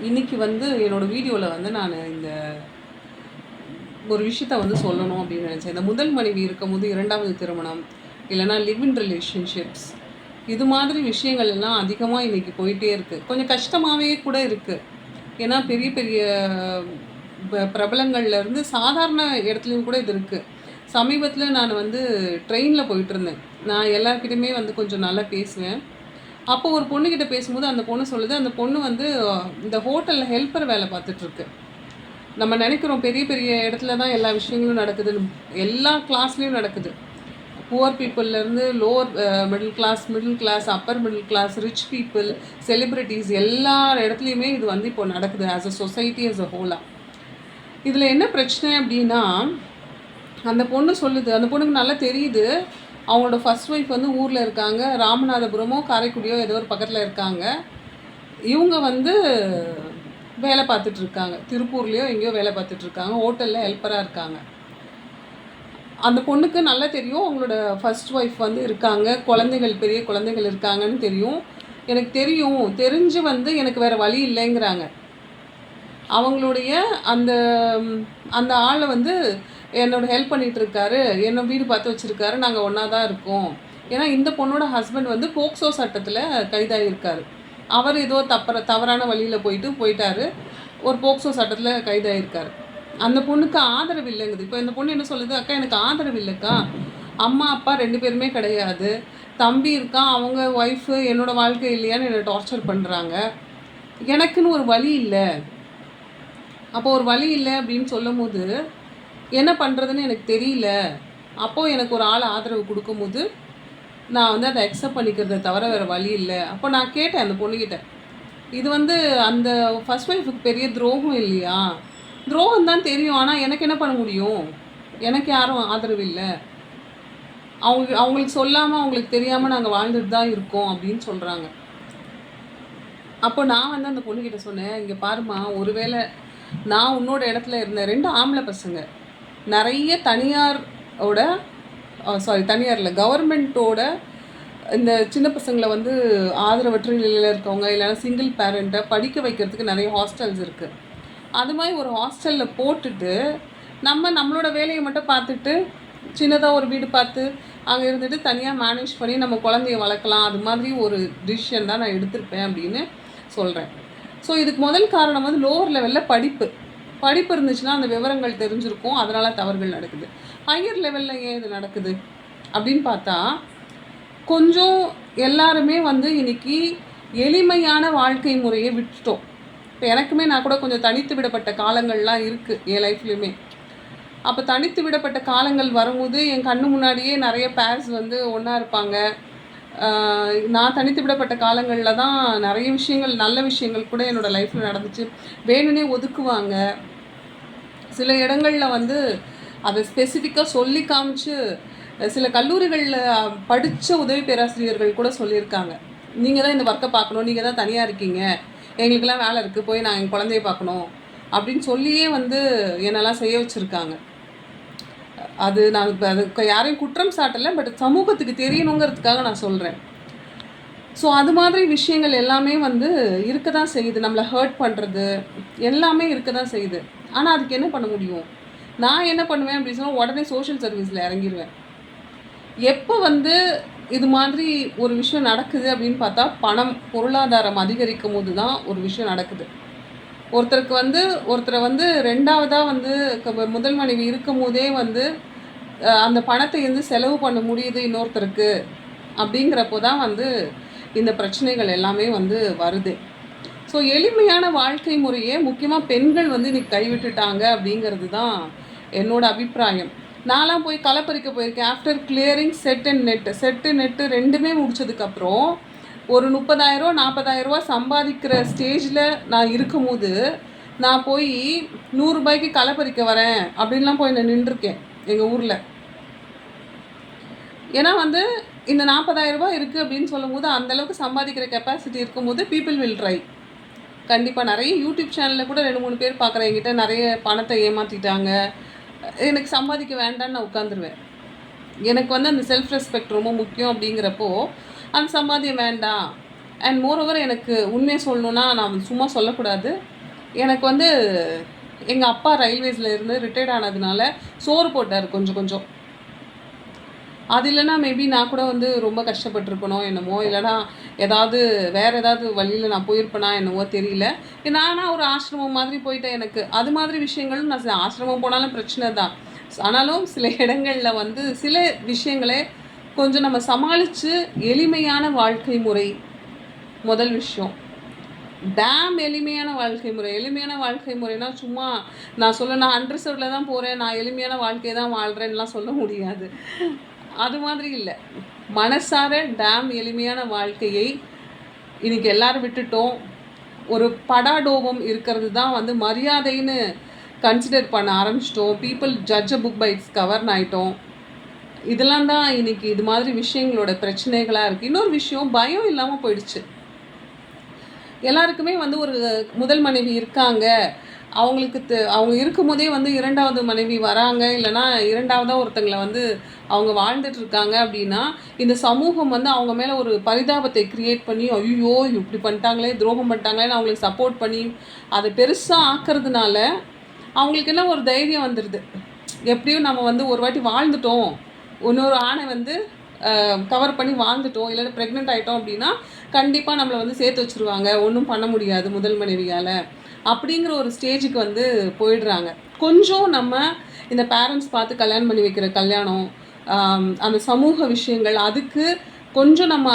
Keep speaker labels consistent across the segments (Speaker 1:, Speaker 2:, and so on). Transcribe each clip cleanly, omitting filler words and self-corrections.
Speaker 1: இன்னைக்கு வந்து என்னோட வீடியோவில் வந்து நான் இந்த ஒரு விஷயத்த வந்து சொல்லணும் அப்படின்னு நினச்சேன். இந்த முதல் மனைவி இருக்கும்போது இரண்டாவது திருமணம், இல்லைனா லிவ் இன் ரிலேஷன்ஷிப்ஸ், இது மாதிரி விஷயங்கள் எல்லாம் அதிகமாக இன்றைக்கி போயிட்டே இருக்குது. கொஞ்சம் கஷ்டமாகவே கூட இருக்குது. ஏன்னா பெரிய பெரிய பிரபலங்கள்லேருந்து சாதாரண இடத்துலையும் கூட இது இருக்குது. சமீபத்தில் நான் வந்து ட்ரெயினில் போயிட்டுருந்தேன். நான் எல்லாருக்கிட்டையுமே வந்து கொஞ்சம் நல்லா பேசுவேன். அப்போ ஒரு பொண்ணுக்கிட்ட பேசும்போது அந்த பொண்ணு சொல்லுது, அந்த பொண்ணு வந்து இந்த ஹோட்டலில் ஹெல்ப்பர் வேலை பார்த்துட்ருக்கு. நம்ம நினைக்கிறோம் பெரிய பெரிய இடத்துல தான் எல்லா விஷயங்களும் நடக்குது, எல்லா கிளாஸ்லேயும் நடக்குது. புவர் பீப்புள்லேருந்து lower middle class, upper middle class, rich people, celebrities, எல்லா இடத்துலையுமே இது வந்து இப்போ நடக்குது as a society as a ஹோலாக. இதில் என்ன பிரச்சனை அப்படின்னா, அந்த பொண்ணு சொல்லுது, அந்த பொண்ணுக்கு நல்லா தெரியுது அவங்களோட ஃபர்ஸ்ட் ஒய்ஃப் வந்து ஊரில் இருக்காங்க, ராமநாதபுரமோ காரைக்குடியோ ஏதோ ஒரு பக்கத்தில் இருக்காங்க. இவங்க வந்து வேலை பார்த்துட்ருக்காங்க, திருப்பூர்லேயோ எங்கேயோ வேலை பார்த்துட்ருக்காங்க, ஹோட்டலில் ஹெல்ப்பராக இருக்காங்க. அந்த பொண்ணுக்கு நல்லா தெரியும் அவங்களோட ஃபர்ஸ்ட் ஒய்ஃப் வந்து இருக்காங்க, குழந்தைகள், பெரிய குழந்தைகள் இருக்காங்கன்னு தெரியும். எனக்கு தெரிஞ்சு வந்து எனக்கு வேறு வழி இல்லைங்கிறாங்க. அவங்களுடைய அந்த அந்த ஆளை வந்து என்னோட ஹெல்ப் பண்ணிகிட்ருக்காரு, என்னை வீடு பார்த்து வச்சுருக்காரு, நாங்கள் ஒன்றா தான் இருக்கோம். ஏன்னா இந்த பொண்ணோட ஹஸ்பண்ட் வந்து போக்சோ சட்டத்தில் கைதாகியிருக்காரு. அவர் ஏதோ தவறான வழியில் போயிட்டார், ஒரு போக்சோ சட்டத்தில் கைதாகியிருக்காரு. அந்த பொண்ணுக்கு ஆதரவு இல்லைங்குது. இப்போ இந்த பொண்ணு என்ன சொல்லுது, அக்கா எனக்கு ஆதரவு இல்லைக்கா, அம்மா அப்பா 2 பேருமே கிடையாது, தம்பி இருக்கான், அவங்க ஒய்ஃபு என்னோடய வாழ்க்கை இல்லையான்னு என்னை டார்ச்சர் பண்ணுறாங்க, எனக்குன்னு ஒரு வழி இல்லை. அப்போ ஒரு வழி இல்லை அப்படின்னு சொல்லும் போது என்ன பண்ணுறதுன்னு எனக்கு தெரியல. அப்போது எனக்கு ஒரு ஆள் ஆதரவு கொடுக்கும்போது நான் வந்து அதை அக்செப்ட் பண்ணிக்கிறத தவிர வேறு வழி இல்லை. அப்போ நான் கேட்டேன் அந்த பொண்ணுக்கிட்ட, இது வந்து அந்த ஃபர்ஸ்ட் ஒய்ஃபுக்கு பெரிய துரோகம் இல்லையா? துரோகம் தான் தெரியும், ஆனால் எனக்கு என்ன பண்ண முடியும்? எனக்கு யாரும் ஆதரவு இல்லை, அவங்களுக்கு சொல்லாமல் அவங்களுக்கு தெரியாமல் நாங்கள் வாழ்ந்துட்டு தான் இருக்கோம் அப்படின்னு சொல்கிறாங்க. அப்போ நான் வந்து அந்த பொண்ணுக்கிட்ட சொன்னேன், இங்கே பாருமா, ஒருவேளை நான் உன்னோட இடத்துல இருந்தேன், 2 ஆம்பளை பசங்க, நிறைய தனியாரில் கவர்மெண்ட்டோட இந்த சின்ன பசங்களை வந்து ஆதரவற்ற நிலையில் இருக்கவங்க, இல்லைன்னா சிங்கிள் பேரண்ட்டை படிக்க வைக்கிறதுக்கு நிறைய ஹாஸ்டல்ஸ் இருக்குது. அது மாதிரி ஒரு ஹாஸ்டலில் போட்டுட்டு நம்மளோட வேலையை மட்டும் பார்த்துட்டு சின்னதாக ஒரு வீடு பார்த்து அங்கே இருந்துட்டு தனியாக மேனேஜ் பண்ணி நம்ம குழந்தைய வளர்க்கலாம், அது மாதிரி ஒரு டிசிஷன் தான் நான் எடுத்திருப்பேன் அப்படின்னு சொல்கிறேன். ஸோ இதுக்கு முதல் காரணம் வந்து லோவர் லெவலில் படிப்பு இருந்துச்சுன்னா அந்த விவரங்கள் தெரிஞ்சிருக்கும், அதனால் தவறுகள் நடக்குது. ஹையர் லெவலில் ஏன் இது நடக்குது அப்படின்னு பார்த்தா, கொஞ்சம் எல்லாருமே வந்து இன்றைக்கி எளிமையான வாழ்க்கை முறையை விட்டுட்டோம். இப்போ எனக்குமே நான் கூட கொஞ்சம் தனித்து விடப்பட்ட காலங்கள்லாம் இருக்குது என் லைஃப்லையுமே. அப்போ தனித்து விடப்பட்ட காலங்கள் வரும்போது என் கண்ணு முன்னாடியே நிறைய பேர்ஸ் வந்து ஒன்றா இருப்பாங்க. நான் தனித்து விடப்பட்ட காலங்களில் தான் நிறைய விஷயங்கள், நல்ல விஷயங்கள் கூட என்னோடய லைஃப்பில் நடந்துச்சு. வேணும்னே ஒதுக்குவாங்க. சில இடங்களில் வந்து அதை ஸ்பெசிஃபிக்காக சொல்லி காமிச்சு, சில கல்லூரிகளில் படித்த உதவி பேராசிரியர்கள் கூட சொல்லியிருக்காங்க, நீங்கள் தான் இந்த ஒர்க்கை பார்க்கணும், நீங்கள் தான் தனியாக இருக்கீங்க, எங்களுக்கெல்லாம் வேலை இருக்குது, போய் நான் என் குழந்தைய பார்க்கணும் அப்படின்னு சொல்லியே வந்து என்னெல்லாம் செய்ய வச்சுருக்காங்க. அது நான் அதுக்கு யாரையும் குற்றம் சாட்டலை, பட் சமூகத்துக்கு தெரியணுங்கிறதுக்காக நான் சொல்கிறேன். ஸோ அது மாதிரி விஷயங்கள் எல்லாமே வந்து இருக்க தான் செய்யுது, நம்மளை ஹர்ட் பண்ணுறது எல்லாமே இருக்க தான் செய்யுது. ஆனால் அதுக்கு என்ன பண்ண முடியும்? நான் என்ன பண்ணுவேன் அப்படின்னு சொன்னால், உடனே சோஷியல் சர்வீஸில் இறங்கிடுவேன். எப்போ வந்து இது மாதிரி ஒரு விஷயம் நடக்குது அப்படின்னு பார்த்தா, பொருளாதாரம் அதிகரிக்கும் போது தான் ஒரு விஷயம் நடக்குது. ஒருத்தரை வந்து 2ஆவதாக வந்து முதல் மனைவி இருக்கும் போதே வந்து அந்த பணத்தை வந்து செலவு பண்ண முடியுது இன்னொருத்தருக்கு அப்படிங்கிறப்போ தான் வந்து இந்த பிரச்சனைகள் எல்லாமே வந்து வருது. ஸோ எளிமையான வாழ்க்கை முறையே முக்கியமாக பெண்கள் வந்து இன்றைக்கி கைவிட்டுட்டாங்க அப்படிங்கிறது தான் என்னோடய அபிப்பிராயம். நான்லாம் போய் களப்பறிக்க போயிருக்கேன். ஆஃப்டர் கிளியரிங் செட்டு நெட்டு 2மே முடித்ததுக்கப்புறம் ஒரு 30,000 40,000 சம்பாதிக்கிற ஸ்டேஜில் நான் இருக்கும்போது நான் போய் 100 ரூபாய்க்கு களப்பறிக்க வரேன் அப்படின்லாம் போய் நான் நின்றுருக்கேன் எங்கள் ஊரில். ஏன்னா வந்து இந்த 40,000 இருக்குது அப்படின்னு சொல்லும்போது அந்தளவுக்கு சம்பாதிக்கிற கெப்பாசிட்டி இருக்கும்போது பீப்புள் வில் ட்ரை. கண்டிப்பாக நிறைய யூடியூப் சேனலில் கூட 2-3 பேர் பார்க்குறேன், என்கிட்ட நிறைய பணத்தை ஏமாற்றிட்டாங்க, எனக்கு சம்பாதிக்க வேண்டான்னு நான் உட்காந்துருவேன். எனக்கு வந்து அந்த செல்ஃப் ரெஸ்பெக்ட் ரொம்ப முக்கியம் அப்படிங்கிறப்போ அந்த சம்பாத்தியம் வேண்டாம். அண்ட் மோரோவர் எனக்கு உண்மையை சொல்லணுன்னா, நான் சும்மா சொல்லக்கூடாது, எனக்கு வந்து எங்கள் அப்பா ரயில்வேஸில் இருந்து ரிட்டையர்ட் ஆனதுனால சோறு போட்டார் கொஞ்சம் கொஞ்சம். அது இல்லைன்னா மேபி நான் கூட வந்து ரொம்ப கஷ்டப்பட்டுருப்பனோ என்னமோ, இல்லைனா ஏதாவது வேறு ஏதாவது வழியில் நான் போயிருப்பேனா என்னவோ தெரியல. நானா ஒரு ஆசிரமம் மாதிரி போயிட்டேன். எனக்கு அது மாதிரி விஷயங்களும் நான் ஆசிரமம் போனாலும் பிரச்சனை தான். ஆனாலும் சில இடங்களில் வந்து சில விஷயங்களே கொஞ்சம் நம்ம சமாளித்து எளிமையான வாழ்க்கை முறை முதல் விஷயம். எளிமையான வாழ்க்கை முறை. எளிமையான வாழ்க்கை முறைனா சும்மா நான் நான் அன்ரிசர்வ்டில் தான் போகிறேன், நான் எளிமையான வாழ்க்கையை தான் வாழ்கிறேன்லாம் சொல்ல முடியாது. அது மாதிரி இல்லை. மனசார எளிமையான வாழ்க்கையை இன்றைக்கி எல்லோரும் விட்டுட்டோம். ஒரு படாடோபம் இருக்கிறது தான் வந்து மரியாதைன்னு கன்சிடர் பண்ண ஆரம்பிச்சிட்டோம். People judge a book by its கவர்னு ஆகிட்டோம். இதெல்லாம் தான் இன்றைக்கி இது மாதிரி விஷயங்களோட பிரச்சனைகளாக இருக்குது. இன்னொரு விஷயம், பயம் இல்லாமல் போயிடுச்சு. எல்லாருக்குமே வந்து ஒரு முதல் மனைவி இருக்காங்க, அவங்களுக்கு அவங்க இருக்கும்போதே வந்து 2வது மனைவி வராங்க, இல்லைனா 2வதாக ஒருத்தங்களை வந்து அவங்க வாழ்ந்துட்டுருக்காங்க அப்படின்னா, இந்த சமூகம் வந்து அவங்க மேலே ஒரு பரிதாபத்தை க்ரியேட் பண்ணி, ஐயோ இப்படி பண்ணிட்டாங்களே, துரோகம் பண்ணிட்டாங்களேன்னு அவங்களுக்கு சப்போர்ட் பண்ணி அதை பெருசாக ஆக்கிறதுனால அவங்களுக்கு என்ன ஒரு தைரியம் வந்துடுது. எப்படியும் நம்ம வந்து ஒரு வாட்டி வாழ்ந்துட்டோம், இன்னொரு ஆணை வந்து கவர் பண்ணி வாழ்ந்துட்டோம், இல்லைன்னா ப்ரெக்னென்ட் ஆகிட்டோம் அப்படின்னா கண்டிப்பாக நம்மளை வந்து சேர்த்து வச்சுருவாங்க, ஒன்றும் பண்ண முடியாது முதல் மனைவியால், அப்படிங்கிற ஒரு ஸ்டேஜுக்கு வந்து போயிடுறாங்க. கொஞ்சம் நம்ம இந்த பேரண்ட்ஸ் பார்த்து கல்யாணம் பண்ணி வைக்கிற கல்யாணம், அந்த சமூக விஷயங்கள், அதுக்கு கொஞ்சம் நம்ம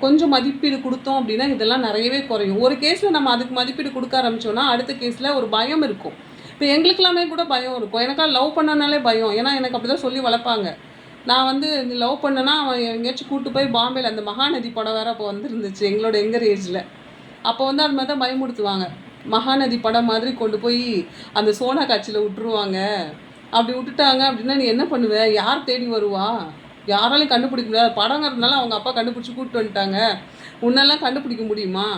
Speaker 1: கொஞ்சம் மதிப்பீடு கொடுத்தோம் அப்படின்னா இதெல்லாம் நிறையவே குறையும். ஒரு கேஸில் நம்ம அதுக்கு மதிப்பீடு கொடுக்க ஆரம்பித்தோன்னா அடுத்த கேஸில் ஒரு பயம் இருக்கும். இப்போ எங்களுக்கெல்லாமே கூட பயம் இருக்கும். எனக்காக லவ் பண்ணனாலே பயம். ஏன்னா எனக்கு அப்படி தான் சொல்லி வளர்ப்பாங்க. நான் வந்து லவ் பண்ணேன்னா அவன் எங்கேயாச்சும் கூப்பிட்டு போய் பாம்பேயில் அந்த மகாநதி படம் வேறு அப்போ வந்துருந்துச்சு எங்களோட எங்கர் ஏஜில். அப்போ வந்து அது மாதிரி தான் பயமுடுத்துவாங்க. மகாநதி படம் மாதிரி கொண்டு போய் அந்த சோனா காட்சியில் விட்டுருவாங்க. அப்படி விட்டுட்டாங்க அப்படின்னா நீ என்ன பண்ணுவ, யார் தேடி வருவா, யாராலையும் கண்டுபிடிக்க முடியாது. படங்கிறதுனால அவங்க அப்பா கண்டுபிடிச்சி கூப்பிட்டு வந்துட்டாங்க, உன்னெல்லாம் கண்டுபிடிக்க முடியுமா,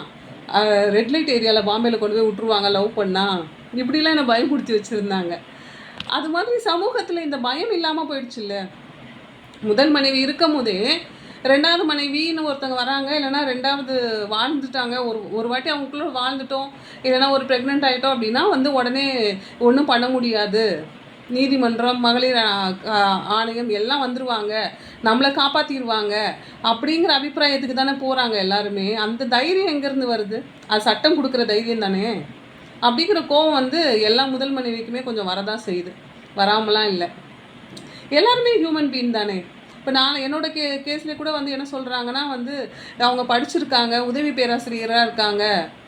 Speaker 1: ரெட் லைட் ஏரியாவில் பாம்பேயில் கொண்டு போய் விட்டுருவாங்க லவ் பண்ணால், இப்படிலாம் என்னை பயமுடுத்தி வச்சுருந்தாங்க. அது மாதிரி சமூகத்தில் இந்த பயம் இல்லாமல் போயிடுச்சு இல்லை. முதல் மனைவி இருக்கும் போதே 2வது மனைவின்னு ஒருத்தங்க வராங்க, இல்லைனா 2வது வாழ்ந்துட்டாங்க, ஒரு வாட்டி அவங்களுக்குள்ள வாழ்ந்துட்டோம், இல்லைனா ஒரு ப்ரெக்னென்ட் ஆகிட்டோம் அப்படின்னா வந்து உடனே ஒன்றும் பண்ண முடியாது, நீதிமன்றம், மகளிர் ஆணையம் எல்லாம் வந்துடுவாங்க, நம்மளை காப்பாற்றிடுவாங்க அப்படிங்கிற அபிப்பிராயத்துக்கு தானே போகிறாங்க எல்லாருமே. அந்த தைரியம் எங்கேருந்து வருது? அது சட்டம் கொடுக்குற தைரியம் தானே. அப்படிங்கிற கோவம் வந்து எல்லா முதல் மனைவிக்குமே கொஞ்சம் வரதான் செய்யுது, வராமலாம் இல்லை. எல்லாருமே ஹியூமன் பீயிங் தானே. இப்போ நான் என்னோட கேஸில் கூட வந்து என்ன சொல்கிறாங்கன்னா வந்து அவங்க படிச்சிருக்காங்க, உதவி பேராசிரியராக இருக்காங்க,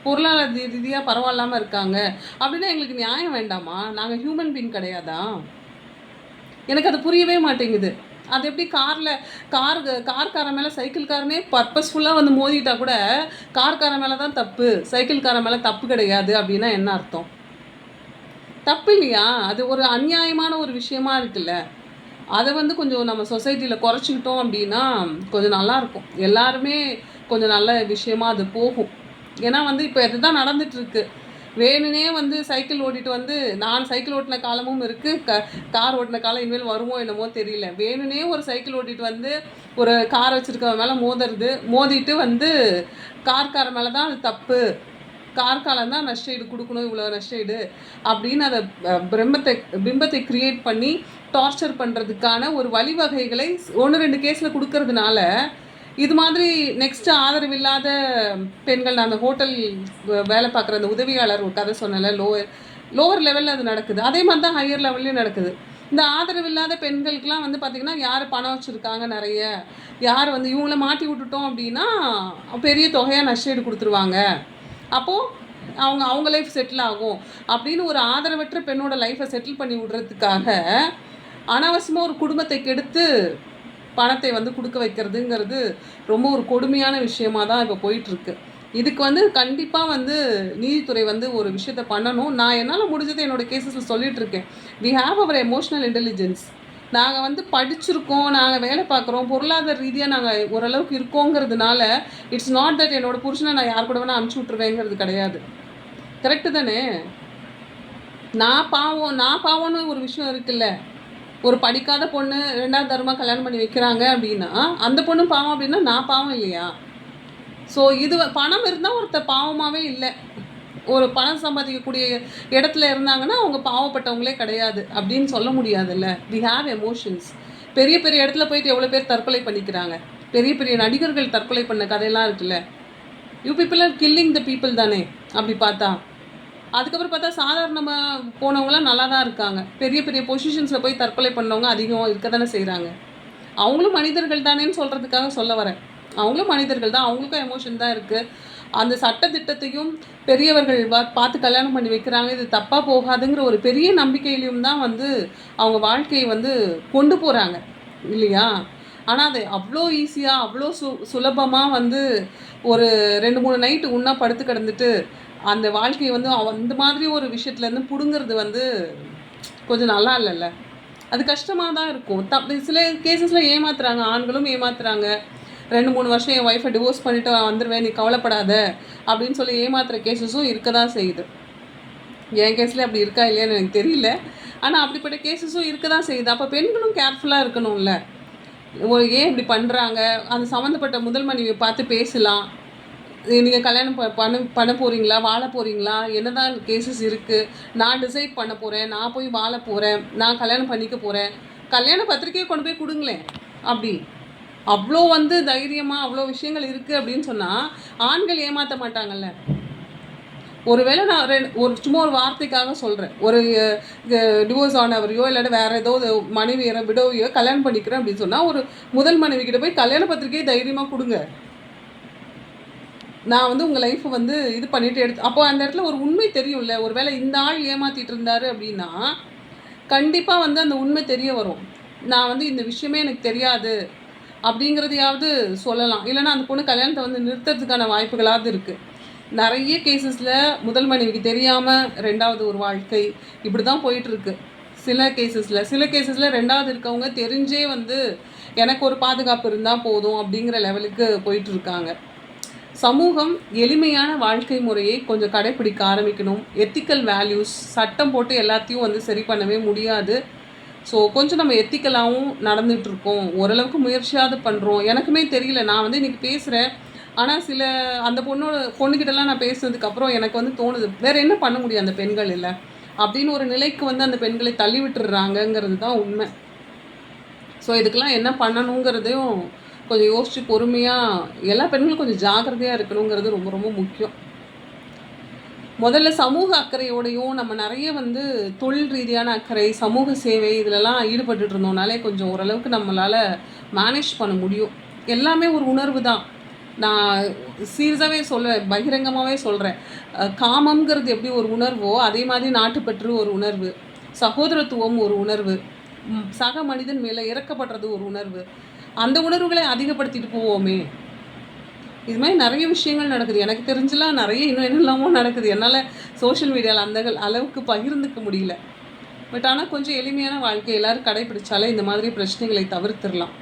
Speaker 1: பொருளாதார ரீதியாக பரவாயில்லாமல் இருக்காங்க அப்படின்னா எங்களுக்கு நியாயம் வேண்டாமா? நாங்கள் ஹியூமன் பீயிங் கிடையாதா? எனக்கு அது புரியவே மாட்டேங்குது. அது எப்படி கார்காரன் மேலே சைக்கிள்காரனே பர்பஸ்ஃபுல்லாக வந்து மோதிட்டா கூட கார்காரன் மேலே தான் தப்பு, சைக்கிள்காரன் மேலே தப்பு கிடையாது அப்படின்னா என்ன அர்த்தம்? தப்பு இல்லையா? அது ஒரு அநியாயமான ஒரு விஷயமா இருக்குல்ல. அதை வந்து கொஞ்சம் நம்ம சொசைட்டியில் குறைச்சிக்கிட்டோம் அப்படின்னா கொஞ்சம் நல்லாயிருக்கும். எல்லாருமே கொஞ்சம் நல்ல விஷயமா அது போகும். ஏன்னா வந்து இப்போ இதுதான் நடந்துகிட்ருக்கு. வேணுனே வந்து சைக்கிள் ஓட்டிகிட்டு வந்து, நான் சைக்கிள் ஓட்டின காலமும் இருக்குது, கார் ஓட்டின காலம் இனிமேல் வருமோ என்னமோ தெரியல. வேணுனே ஒரு சைக்கிள் ஓட்டிகிட்டு வந்து ஒரு கார் வச்சுருக்கவன் மேலே மோதிட்டு வந்து கார்கார மேலே தான் அது தப்பு, கார்காலம் தான் நஷ்டஈடு கொடுக்கணும், இவ்வளோ நஷ்டஈடு அப்படின்னு அதை பிம்பத்தை க்ரியேட் பண்ணி டார்ச்சர் பண்ணுறதுக்கான ஒரு வழிவகைகளை 1-2 கேஸில் கொடுக்கறதுனால இது மாதிரி நெக்ஸ்ட்டு ஆதரவில்லாத பெண்கள், நான் அந்த ஹோட்டல் வேலை பார்க்குற அந்த உதவியாளர் ஒரு கதை சொன்னல, லோவர் லெவலில் அது நடக்குது. அதே மாதிரி தான் ஹையர் லெவல்லையும் நடக்குது. இந்த ஆதரவில்லாத பெண்களுக்கெலாம் வந்து பார்த்திங்கன்னா யார் பணம் வச்சுருக்காங்க நிறைய, யார் வந்து இவங்கள மாட்டி விட்டுட்டோம் அப்படின்னா பெரிய தொகையாக நஷ்டஈடு கொடுத்துருவாங்க, அப்போது அவங்க லைஃப் செட்டில் ஆகும் அப்படின்னு ஒரு ஆதரவற்ற பெண்ணோட லைஃப்பை செட்டில் பண்ணி விடுறதுக்காக அனாவசியமாக ஒரு குடும்பத்தை கெடுத்து பணத்தை வந்து கொடுக்க வைக்கிறதுங்கிறது ரொம்ப ஒரு கொடுமையான விஷயமாக தான் இப்போ போயிட்டுருக்கு. இதுக்கு வந்து கண்டிப்பாக வந்து நீதித்துறை வந்து ஒரு விஷயத்த பண்ணணும். நான் என்னால் முடிஞ்சதை என்னோடய கேசஸில் சொல்லிகிட்ருக்கேன். We have our emotional intelligence. நாங்கள் வந்து படிச்சிருக்கோம், நாங்கள் வேலை பார்க்குறோம், பொருளாதார ரீதியாக நாங்கள் ஓரளவுக்கு இருக்கோங்கிறதுனால இட்ஸ் நாட் தட் என்னோடய புருஷனை நான் யார் கூட வேணால் அனுப்பிச்சி விட்ருவேங்கிறது கிடையாது. கரெக்டு தானே? நான் பாவம்னு ஒரு விஷயம் இருக்குல்ல. ஒரு படிக்காத பொண்ணு 2வது தரமாக கல்யாணம் பண்ணி வைக்கிறாங்க அப்படின்னா அந்த பொண்ணு பாவம் அப்படின்னா நான் பாவம் இல்லையா? ஸோ இது பணம் இருந்தால் ஒருத்தர் பாவமாகவே இல்லை. ஒரு பணம் சம்பாதிக்கக்கூடிய இடத்துல இருந்தாங்கன்னா அவங்க பாவப்பட்டவங்களே கிடையாது அப்படின்னு சொல்ல முடியாதுல்ல. We have emotions. பெரிய பெரிய இடத்துல போயிட்டு எவ்வளோ பேர் தற்கொலை பண்ணிக்கிறாங்க. பெரிய பெரிய நடிகர்கள் தற்கொலை பண்ண கதையெல்லாம் இருக்குல்ல. You people are killing the people தானே அப்படி பார்த்தா. அதுக்கப்புறம் பார்த்தா சாதாரணமாக போனவங்களாம் நல்லா தான் இருக்காங்க. பெரிய பெரிய பொசிஷன்ஸில் போய் தற்கொலை பண்ணவங்க அதிகம் இருக்க தானே செய்கிறாங்க. அவங்களும் மனிதர்கள் தானேன்னு சொல்கிறதுக்காக சொல்ல வரேன். அவங்களும் மனிதர்கள் தான், அவங்களுக்கும் எமோஷன் தான் இருக்குது. அந்த சட்டத்திட்டத்தையும் பெரியவர்கள் பார்த்து கல்யாணம் பண்ணி வைக்கிறாங்க, இது தப்பாக போகாதுங்கிற ஒரு பெரிய நம்பிக்கையிலையும் தான் வந்து அவங்க வாழ்க்கையை வந்து கொண்டு போகிறாங்க இல்லையா. ஆனால் அது அவ்வளோ ஈஸியாக அவ்வளோ சுலபமாக வந்து ஒரு 2-3 நைட்டு உண்ணா படுத்து கிடந்துட்டு அந்த வாழ்க்கையை வந்து அந்த மாதிரி ஒரு விஷயத்துலேருந்து பிடுங்கிறது வந்து கொஞ்சம் நல்லா இல்லைல்ல. அது கஷ்டமாக தான் இருக்கும். சில கேசஸில் ஏமாத்துறாங்க, ஆண்களும் ஏமாத்துறாங்க. 2-3 வருஷம் என் ஒய்ஃபை டிவோர்ஸ் பண்ணிவிட்டு வந்துடுவேன், நீ கவலைப்படாத அப்படின்னு சொல்லி ஏமாத்துகிற கேசஸும் இருக்க தான் செய்யுது. என் கேஸில் அப்படி இருக்கா இல்லையான்னு எனக்கு தெரியல. ஆனால் அப்படிப்பட்ட கேசஸும் இருக்க தான் செய்யுது. அப்போ பெண்களும் கேர்ஃபுல்லாக இருக்கணும்ல. ஏன் இப்படி பண்ணுறாங்க, அந்த சம்மந்தப்பட்ட முதல் மனைவியை பார்த்து பேசலாம். நீங்கள் கல்யாணம் பண்ண போகிறீங்களா, வாழ போகிறீங்களா, என்ன தான் கேசஸ் இருக்குது, நான் டிசைட் பண்ண போகிறேன், நான் போய் வாழ போகிறேன், நான் கல்யாணம் பண்ணிக்க போகிறேன், கல்யாண பத்திரிக்கையை கொண்டு போய் கொடுங்களேன். அப்படி அவ்வளோ வந்து தைரியமாக அவ்வளோ விஷயங்கள் இருக்குது அப்படின்னு சொன்னால் ஆண்கள் ஏமாற்ற மாட்டாங்கல்ல. ஒருவேளை நான் சும்மா ஒரு வார்த்தைக்காக சொல்கிறேன், ஒரு டிவோர்ஸ் ஆனவரையோ இல்லாட்டி வேறு ஏதோ மனைவியோ விடவையோ கல்யாணம் பண்ணிக்கிறேன் அப்படின்னு சொன்னால் ஒரு முதல் மனைவி கிட்ட போய் கல்யாண பத்திரிக்கையை தைரியமாக கொடுங்க. நான் வந்து உங்கள் லைஃப்பை வந்து இது பண்ணிவிட்டு அப்போ அந்த இடத்துல ஒரு உண்மை தெரியும்ல. ஒரு வேளை இந்த ஆள் ஏமாற்றிட்டு இருந்தார் அப்படின்னா கண்டிப்பாக வந்து அந்த உண்மை தெரிய வரும். நான் வந்து இந்த விஷயமே எனக்கு தெரியாது அப்படிங்கிறதையாவது சொல்லலாம். இல்லைனா அந்த பொண்ணு கல்யாணத்தை வந்து நிறுத்துறதுக்கான வாய்ப்புகளாவது இருக்குது. நிறைய கேசஸில் முதல் மனைவிக்கு தெரியாமல் 2வது ஒரு வாழ்க்கை இப்படி தான் போயிட்டுருக்கு. சில கேசஸில் 2வது இருக்கவங்க தெரிஞ்சே வந்து எனக்கு ஒரு பாதுகாப்பு இருந்தால் போதும் அப்படிங்கிற லெவலுக்கு போயிட்டுருக்காங்க. சமூகம் எளிமையான வாழ்க்கை முறையை கொஞ்சம் கடைப்பிடிக்க ஆரம்பிக்கணும். எத்திக்கல் வேல்யூஸ் சட்டம் போட்டு எல்லாத்தையும் வந்து சரி பண்ணவே முடியாது. ஸோ கொஞ்சம் நம்ம எத்திக்கலாகவும் நடந்துகிட்ருக்கோம். ஓரளவுக்கு முயற்சியாவது பண்ணுறோம். எனக்குமே தெரியல, நான் வந்து இன்றைக்கி பேசுகிறேன். ஆனால் அந்த பொண்ணுக்கிட்டலாம் நான் பேசுனதுக்கப்புறம் எனக்கு வந்து தோணுது, வேறு என்ன பண்ண முடியும் அந்த பெண்கள் இல்லை அப்படின்னு ஒரு நிலைக்கு வந்து அந்த பெண்களை தள்ளி விட்டுடுறாங்கங்கிறது தான் உண்மை. ஸோ இதுக்கெல்லாம் என்ன பண்ணணுங்கிறதையும் கொஞ்சம் யோசித்து பொறுமையாக எல்லா பெண்களும் கொஞ்சம் ஜாக்கிரதையாக இருக்கணுங்கிறது ரொம்ப ரொம்ப முக்கியம். முதல்ல சமூக அக்கறையோடையும் நம்ம நிறைய வந்து தொழில் ரீதியான அக்கறை, சமூக சேவை இதிலெல்லாம் ஈடுபட்டு இருந்தோம்னாலே கொஞ்சம் ஓரளவுக்கு நம்மளால் மேனேஜ் பண்ண முடியும். எல்லாமே ஒரு உணர்வு தான். நான் சீரியஸாகவே சொல்லுவேன், பகிரங்கமாகவே சொல்கிறேன். காமம்ங்கிறது எப்படி ஒரு உணர்வோ அதே மாதிரி நாட்டுப்பற்று ஒரு உணர்வு, சகோதரத்துவம் ஒரு உணர்வு, சக மனிதன் மேலே இறக்கப்படுறது ஒரு உணர்வு. அந்த உணர்வுகளை அதிகப்படுத்திட்டு போவோமே. இது மாதிரி நிறைய விஷயங்கள் நடக்குது. எனக்கு தெரிஞ்சலாம் நிறைய இன்னும் என்னெல்லாமோ நடக்குது. என்னால் சோஷியல் மீடியாவில் அந்த அளவுக்கு பகிர்ந்துக்க முடியல. பட் ஆனால் கொஞ்சம் எளிமையான வாழ்க்கை எல்லோரும் கடைப்பிடிச்சாலே இந்த மாதிரி பிரச்சனைகளை தவிர்த்திடலாம்.